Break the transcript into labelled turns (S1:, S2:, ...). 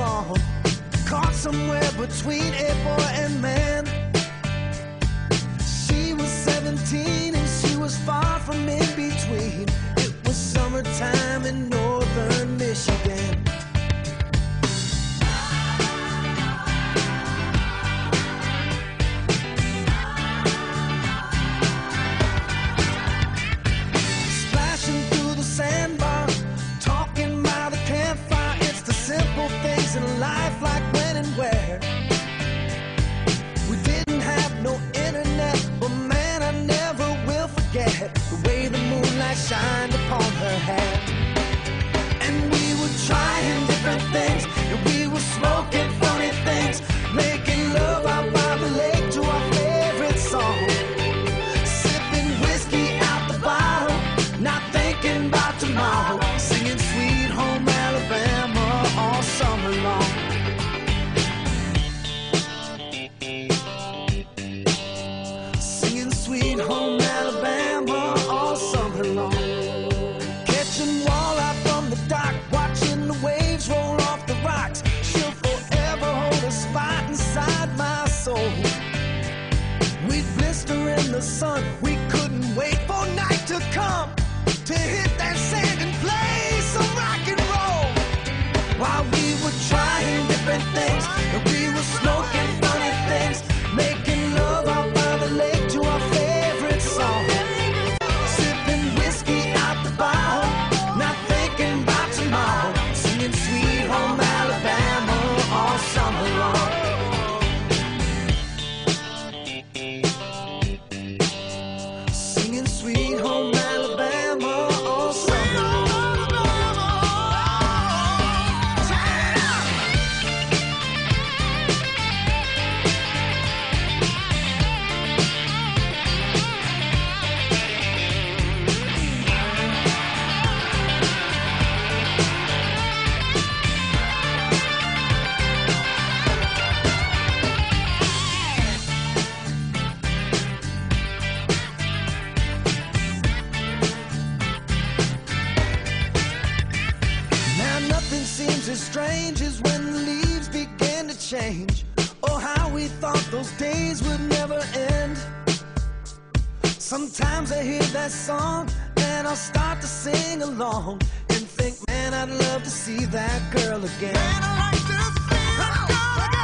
S1: long, caught somewhere between a boy and man. She was 17 and she was far from in between. It was summertime in northern Michigan. Splashing through the sandbar, talking by the campfire. It's the simple things in life, like when and where. We didn't have no internet, but man, I never will forget the way the moonlight shined upon her hair. And we were trying different things, and we were smoking funny things, making love out by the lake to our favorite song, sipping whiskey out the bottle, not thinking about tomorrow, singing Sweet Home Alabama all summer long. Singing Sweet Home Alabama all summer long. Catching walleye from the dock, watching the waves roll off the rocks. She'll forever hold a spot inside my soul. We'd blister in the sun, we couldn't wait for night to come to hit that sand and play some rock and roll. While we were trying different things, and we were smoking funny things, making love out by the lake to our favorite song, sipping whiskey out the bottle, not thinking about tomorrow, singing Sweet Home Alabama all summer long. Singing Sweet Home Alabama all summer long. Now nothing seems as strange as when the leaves begin to change. Oh, how we thought those days would never end. Sometimes I hear that song and I'll start to sing along and think, man, I'd love to see that girl again. Man, I'd like to see that girl again.